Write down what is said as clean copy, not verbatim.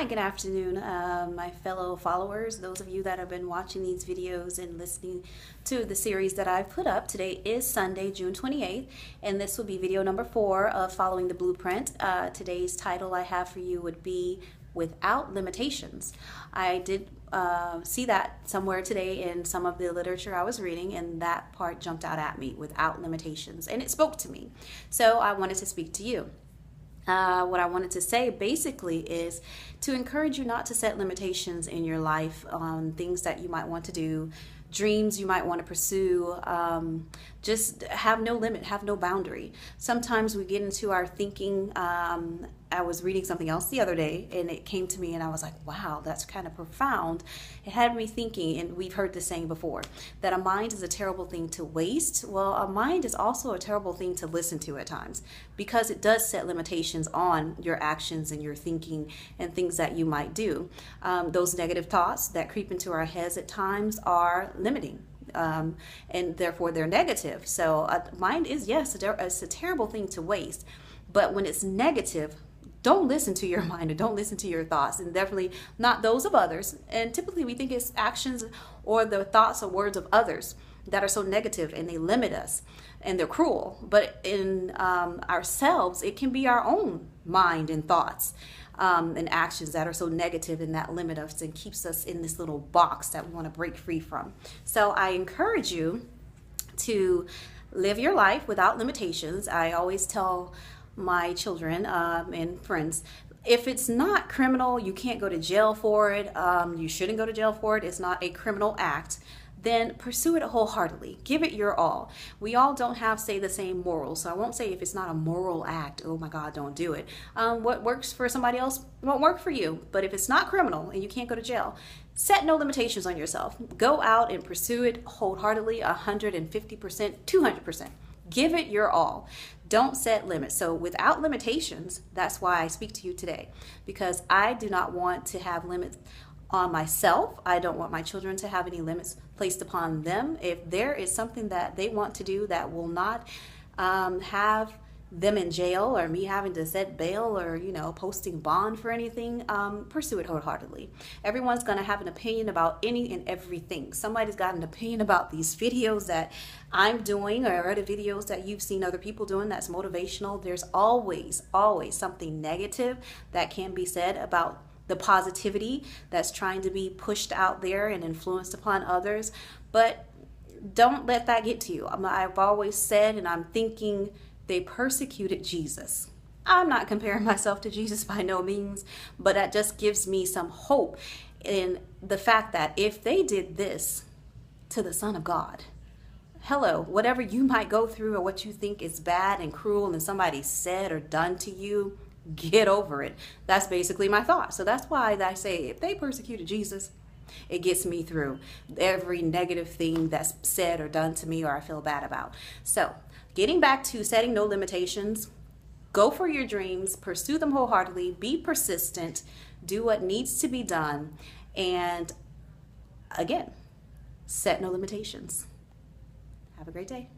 Hi, good afternoon, my fellow followers, those of you that have been watching these videos and listening to the series that I've put up. Today is Sunday, June 28th, and this will be video number 4 of Following the Blueprint. Today's title I have for you would be Without Limitations. I did see that somewhere today in some of the literature I was reading, and that part jumped out at me, without limitations, and it spoke to me. So I wanted to speak to you. What I wanted to say basically is to encourage you not to set limitations in your life on things that you might want to do, dreams you might want to pursue. Just have no limit, have no boundary. Sometimes we get into our thinking. I was reading something else the other day and it came to me and I was like, wow, that's kind of profound. It had me thinking, and we've heard this saying before, that a mind is a terrible thing to waste. Well, a mind is also a terrible thing to listen to at times, because it does set limitations on your actions and your thinking and things that you might do. Those negative thoughts that creep into our heads at times are limiting. And therefore they're negative. So mind is, yes, it's a terrible thing to waste, but when it's negative, don't listen to your mind, or don't listen to your thoughts, and definitely not those of others. And typically we think it's actions or the thoughts or words of others that are so negative and they limit us and they're cruel. But in ourselves, it can be our own mind and thoughts and actions that are so negative and that limit us and keeps us in this little box that we want to break free from. So I encourage you to live your life without limitations. I always tell my children and friends, if it's not criminal, you can't go to jail for it, you shouldn't go to jail for it, it's not a criminal act, then pursue it wholeheartedly. Give it your all. We all don't have, say, the same morals. So I won't say if it's not a moral act, oh my God, don't do it. What works for somebody else won't work for you. But if it's not criminal and you can't go to jail, set no limitations on yourself. Go out and pursue it wholeheartedly, 150%, 200%. Give it your all. Don't set limits. So without limitations, that's why I speak to you today, because I do not want to have limits on myself. I don't want my children to have any limits placed upon them. If there is something that they want to do that will not have them in jail, or me having to set bail, or posting bond for anything, pursue it wholeheartedly. Everyone's going to have an opinion about any and everything. Somebody's got an opinion about these videos that I'm doing, or other videos that you've seen other people doing that's motivational. There's always something negative that can be said about the positivity that's trying to be pushed out there and influenced upon others. But don't let that get to you. I've always said, and I'm thinking, they persecuted Jesus. I'm not comparing myself to Jesus by no means, but that just gives me some hope in the fact that if they did this to the Son of God, hello, whatever you might go through or what you think is bad and cruel and somebody said or done to you, get over it. That's basically my thought. So that's why I say, if they persecuted Jesus, it gets me through every negative thing that's said or done to me or I feel bad about. So getting back to setting no limitations, go for your dreams, pursue them wholeheartedly, be persistent, do what needs to be done, and again, set no limitations. Have a great day.